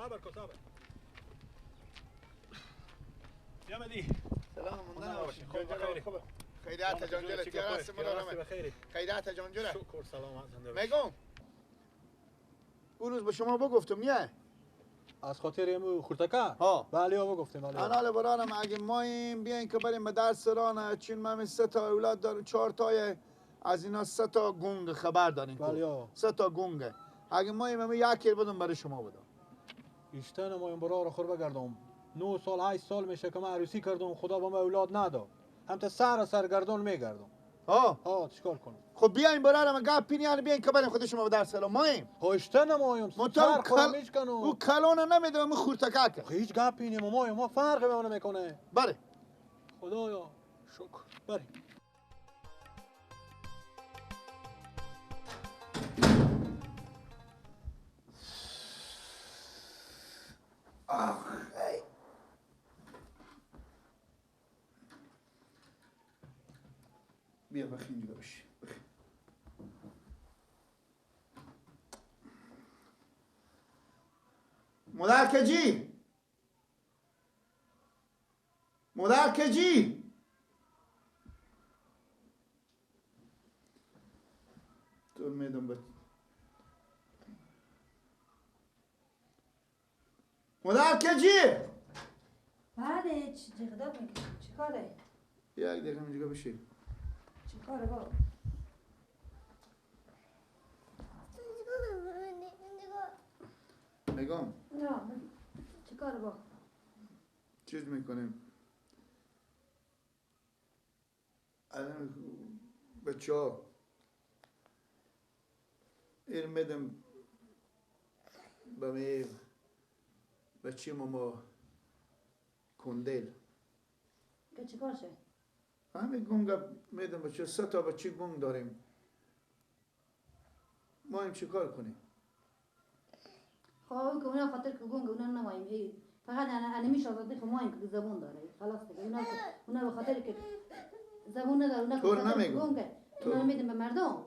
صبر کن صبر. بیا مدی. سلام مندن باشین. خوبه. خیریت جان جلت تیارست مدارمه. خیریت جان جلت. شکر سلامت زنده باش. میگم اون روز به شما بگفتم نیه؟ از خاطر امو خورتکه؟ ها. بله ها بگفتیم. انا برانم اگه ماییم بیاین که بریم به درس رانه، چون من 3 تا اولاد دارم، 4 تای از اینا 3 تا گونگ خبر دارین. بله ها. 3 تا گونگه. اگه ماییم همه یکی بدم برای شما بدم. ایشتن مایم برا رو خور بگردم. 9 سال 8 سال میشه که من عروسی کردم، خدا با من اولاد نداد. هم تا سرگردان میگردم. ها چیکار کنم؟ خب بیاین برام گپ پینیان بیاین که بریم خود شما به درس سلام مایم. هوشتن مایم سر خورمیش کنم. او کلون نمیدونم من خورتکه که. هیچ گپ پینیم مایم ما فرق به اون میکنه. بله. خدایا شکر. بریم. بیا بخین دیگه بشی. مدرکجی تو میدم بچه مدرکجی بله چی خدمت میکنی؟ چی کاره؟ یک دقیقه اینجا بشی. چی کاره با؟ میگم نه چی کاره با؟ چیز میکنیم الان بچه ها این میدم به بچه ماما کندل که چی کار شه؟ همه گونگ میدم بچه 3 تا بچه گونگ داریم ما این چی کار کنیم؟ خب که اونا خاطر که گونگ اونا نماییم هی فقط انا میشازده که مایم که زبون داره خلاص دیگه اونا به خاطر که زبون نداره اونا طور نمیگم اونا میدم به مردم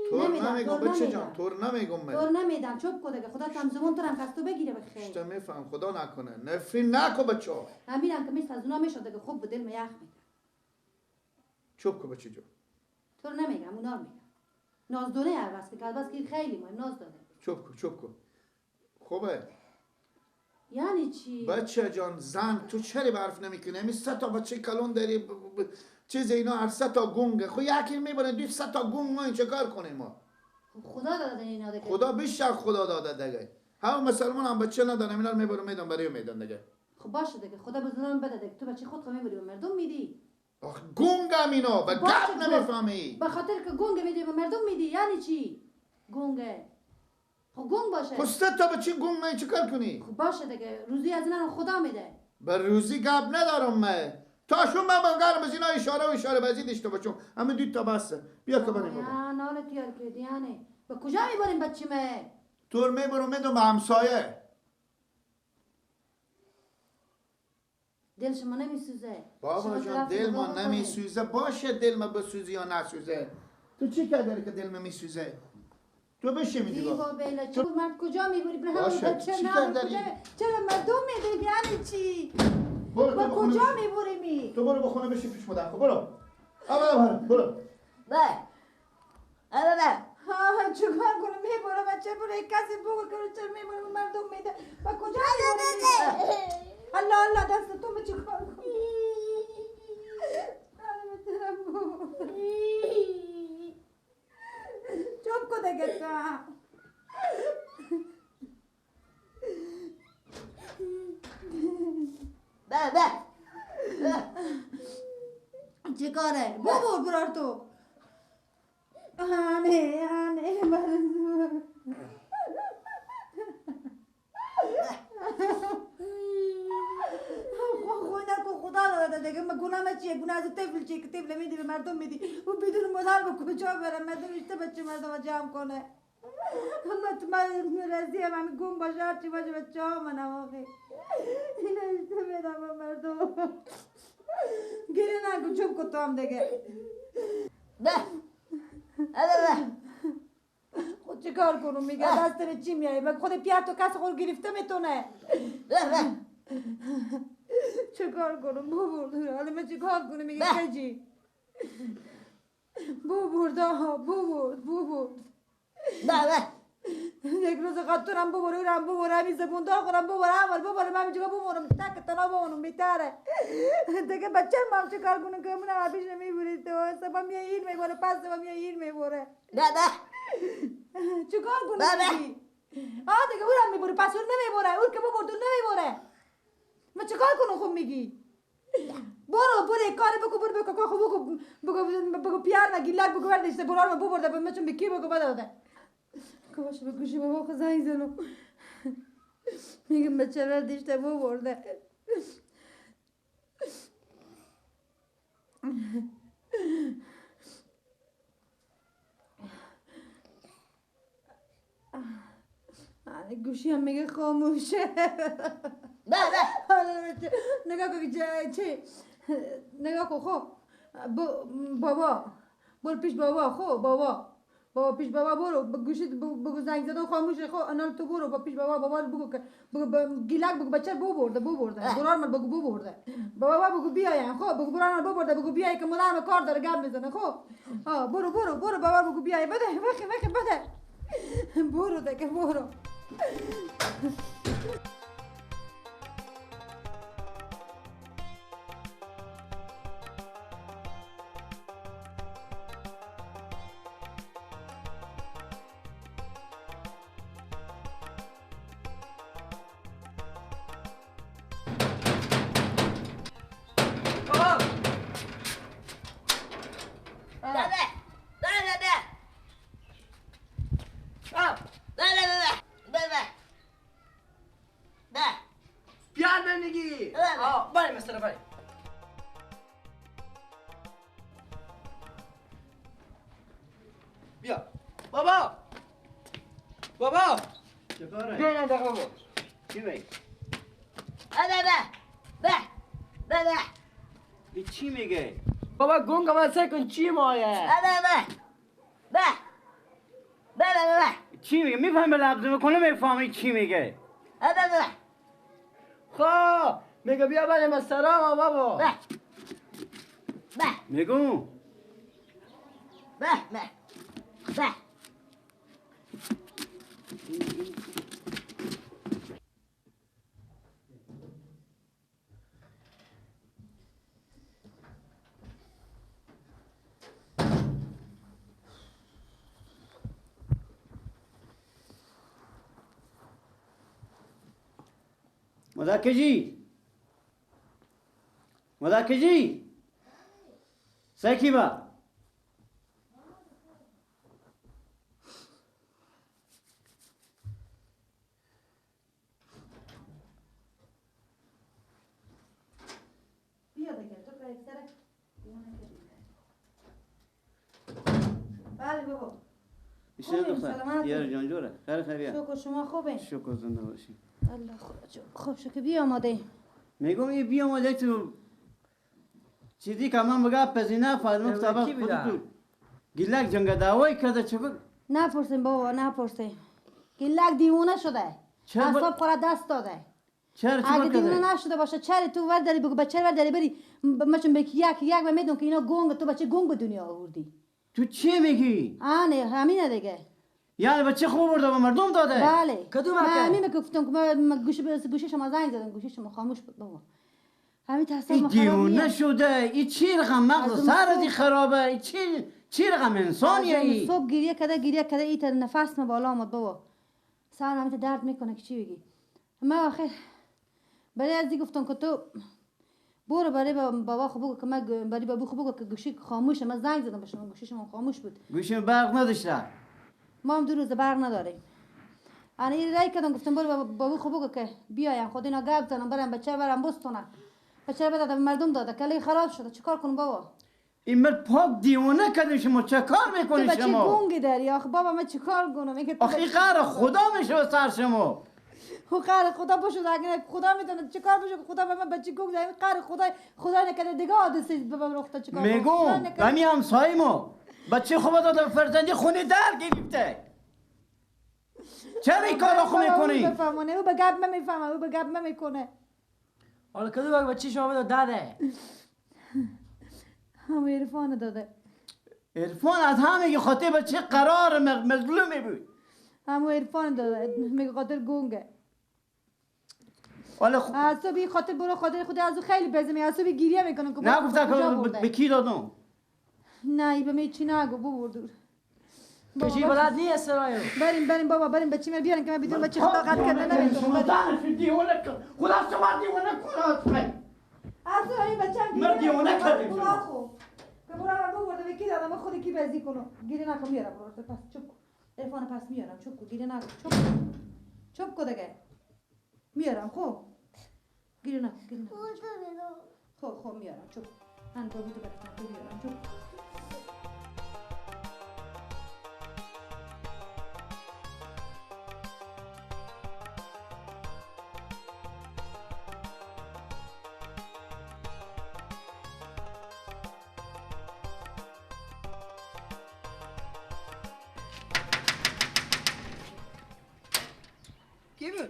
طور نمیگم بچه جان طور نمیگم من طور نمیدم چوب کده که خدا تم زبون ترم کستو بگیره بخیر اشتا میفهم خدا نکنه نفرین نکو بچه ها همیرم که مثل از اونا میشده که خوب به دل میخ میده چوب کو بچه جان طور نمیگم اونا میگم نازدونه هر بس که البته که خیلی مهم ناز داره چوب کو خوبه یعنی چی؟ بچه جان زن تو چرا برف نمیکنه؟ همی 3 تا بچه کلون داری چیز اینا هر 3 تا گونگه خو یکی میبونه 200 تا گونگ ما این چه کار کنیم ما؟ خدا داده اینا دیگه خدا بیشتر خدا داده دیگه همه مسلمان هم بچه ندارن اینا رو میبره میدن برای میدن دیگه خب باشه دیگه خدا به زنان بده دیگه تو بچه خود خو میبری به مردم میدی آخ گونگم اینا و گپ نمیفهمی به خاطر که گونگ میدی به مردم میدی یعنی چی؟ گونگه خب گونگ باشه خب 3 تا بچه گونگ ما چه کار کنی؟ خب باشه دیگه روزی از اینا خدا میده بر روزی گپ ندارم من تاشون من بگرم از اینا اشاره بزید اشتا بچم همه 2 تا بسته بیا که بریم یا ناله تیار کردی یعنی به کجا میبریم بچه مه؟ طور میبرم میدم به همسایه دل شما نمیسوزه بابا جان دل ما نمیسوزه باشه دل ما بسوزه یا نسوزه تو چی کردی که دل ما میسوزه تو بشه میدی دیوا بیلا چه مرد کجا میبری به همون بچه چی نه کردی چرا مردم میدی یعنی چی به کجا میبری می تو برو بخونه بشی پیش مادر خب برو برو ها چیکار کنم میبرم بچه برای کسی بگو که چرا میبرم مردم میده و کجا میبری الله الله دست تو به چیکار کنم چوب کو دیگه تا چی کاره؟ ببر برار تو آنه خدا داده دیگه ما گناه چیه؟ گناه از طفل چیه که طفل میدی به مردم میدی و بدون مادر به کجا بره مردم اشته بچه مردم جمع کنه من رضی همه گم باشه هرچی باشه بچه ها منم آقی این اشته میدم به مردم گیره نگو چوب کن تو هم دیگه خود چه چیکار کنم میگه دست به چی میای مگه خود پیار تو کس خود گرفته میتونه چیکار کنم ببرد حالا من چیکار کنم میگه کجی ببرد یک روز قطورم ببره همین زبون داخلم ببره من اینجا ببرم تک تنها بمونم بیتره دیگه بچه مام چه کار کنم که منم پیش نمیبرید تو سبا میای این میبره پس سبا میای این میبره چه کار کنم میگی دیگه اونم میبره پس اون نمیبره اون که ببرد اون نمیبره من چه کار کنم خب میگی برو کار بگو پیار نگیلک بگو بردشته برو ببرده به من بکی بگو بده کاش به گوشی بابا خود زنگ زنم میگم بچه بردشته ببرده گوشی هم میگه خاموشه نگاه کن چه نگاه کن خب بابا برو پیش بابا خب بابا پیش بابا برو گوشی بگو زنگ زده خاموشه خب انا تو برو با پیش بابا بگو که گیلک بگو بچه ببرده برار من بگو ببرده بابا بگو بیاین خب بگو برار من ببرده بگو بیای که مادرم کار داره گپ میزنه خب برو بابا بگو بیای بده بده برو دیگه برو بیا بابا چه کاره؟ بیا این دقیقه بابا چی میگی؟ این چی میگه؟ بابا گونگ من سکن چی مایه چی میگه؟ میفهمه لبزه میکنه میفهمه چی میگه؟ خب میگه بیا بریم از سلام بابا میگو؟ مدکجی سکی با بیا دیگه تو که اکثر بله بابا بیشتر خوبیم، دختر سلامتی. یار جان جوره خیریه شکر شما خوبه شکر زنده باشی الله خوب شو که بیا آماده میگم این بیا اومده تو چیزی که من بگم پزینه فاطمه کی سبق بیدار؟ خودتو گیلک جنگ دعوای کرده چکو نپرسیم بابا نپرسیم گیلک دیوونه شده چرا اصاب خورا دست داده چرا اگه دیوونه کرده نشده باشه چرا تو ور داری بگو بچه ور داری بری مثلا بکی یک و میدون که اینا گنگ تو بچه گنگ به دنیا آوردی تو چی میگی آنه همینه دیگه یعنی بچه خوب برده به مردم داده بله کدوم من اکه؟ همین گفتم که من گوشی شما زنگ زدم گوشی شما خاموش بود بابا همین تصور این ما خراب دیونه نیه. شده این چی رقم مغز از سر اون دی خرابه این چی رقم انسانیه از اون ای صبح گریه کده ای تا نفس ما بالا آمد بابا سر همین درد میکنه که چی بگی ما آخر برای از دی گفتم که تو برو برای بابا خوب بگو که من برای بابا خوب بگو که گوشی خاموشه من زنگ زدم به شما گوشی شما خاموش بود گوشیم برق نداشته ما هم 2 روز برق نداریم انا این رای کردم گفتم برو بابا خوب بگو که بیایم خود اینا گپ زنم برم بچه برم بستونم بچه بده به مردم داده کلی خراب شده چیکار کنم بابا این مرد پاک دیونه کردیم شما چه کار تو میکنی بچه شما گونگی داری آخه بابا من چیکار کنم این که تو آخه این بچه- قهر خدا میشه به سر شما خب قهر خدا باشه اگه خدا میدونه چیکار بشه که خدا به من بچه گنگ داره قهر خدا نکنه دیگه حادثه به من رخ چیکار کنم؟ میگم خدا نکنه. همین همسایه ما بچه خوب داده فرزندی خونی در گرفته چرا این کار رو میکنی؟ بفهمونه او به گپ نمیفهمه او به گپ نمیکنه حالا کدو بگو بچه شما بده داده همه عرفان داده عرفان از همه خاطر بچه قرار مظلومی بود همه عرفان داده میگه خاطر گونگه حالا عصبی خاطر برو خاطر خود از او خیلی بزمی عصبی گریه میکنه که نه گفتم که به کی دادم نه ای به می چی نگو ببردور کشی بلد نیست سرایو بریم بابا بریم بچه میره بیارن که من بدون بچه خدا قد کرده نمیتونم خدا شما دیوانه کنه اصلا این بچه هم من دیوانه کردیم برو آخو که برو من ببرده به کی دادم خودی کی بازی کنو گیری نکن میارم برو پس چوب کن عرفان پس میارم چوب کن گیری نکن چوب کن دیگه میارم خب گیری نکن خب میارم چوب من تو بودو بکنم میارم چوب کی بود؟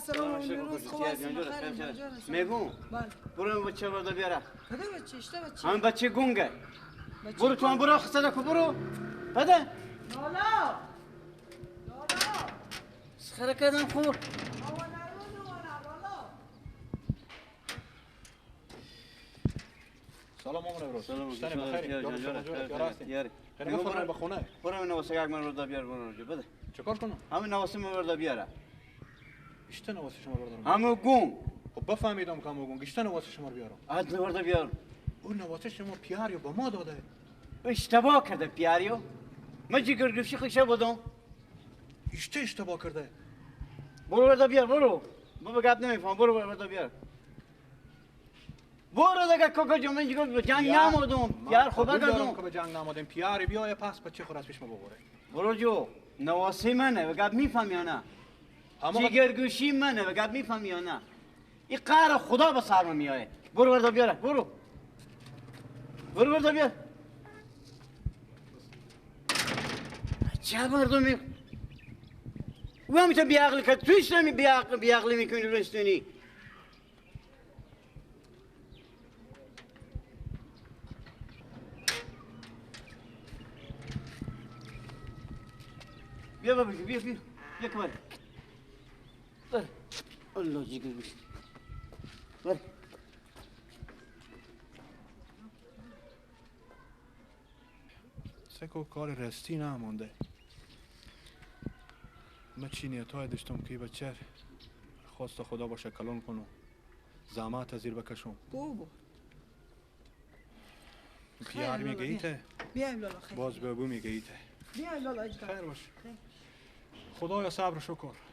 سلام علیکم. خوب هستم. میگم بله. برو بچه برو بیاره کدوم بچه؟ اشته بچه؟ همین بچه گونگه برو تو هم برو خسته کو برو بده لالا سخره کردم خوب سلام مامان ابراز سلام اشتنی بخیری یارو هستی یاری خیلی بفرمایید به خونه برو همین نواسه یک من رو بیار برو بده چیکار کنم همین نواسه من رو بیاره اشتن واسه شما بردارم همین گون خب بفهمیدم که همون گشتن واسه شما بیارم از نورد بیار اون واسه شما پیاریو به ما داده اشتباه کرده پیاریو من جگر گوشی خوشه بودم اشتباه کرده برو ورده بیار برو بابا گپ نمیفهم برو ورده بیار برو دیگه کوکو جو من جگر به جنگ نمودم پیار خوبه کردم که به جنگ نمادم پیاری بیای پس بچه خور از پیش ما ببره برو جو نواسی منه و گپ میفهم یا نه اما جگر گوشی منه و گپ میفهم یا نه این قهر خدا به سر میایه برو ورده بیاره برو ورده بیار چه مردمی و همیشه بیعقل که تویش نمی بیعقلی میکنی رستونی بیا بابا بیا کمر بر الله جگر گوشی بر سکو کار رستی نمونده من چی نیتای داشتم که بچه خواست خدا باشه کلان کنم زحمت زیر بکشم بابا پیاری میگه ایته بیایم لالا خیر باز به بو میگه ایته بیایم لالا اجدا خیر باش خدایا صبر و شکر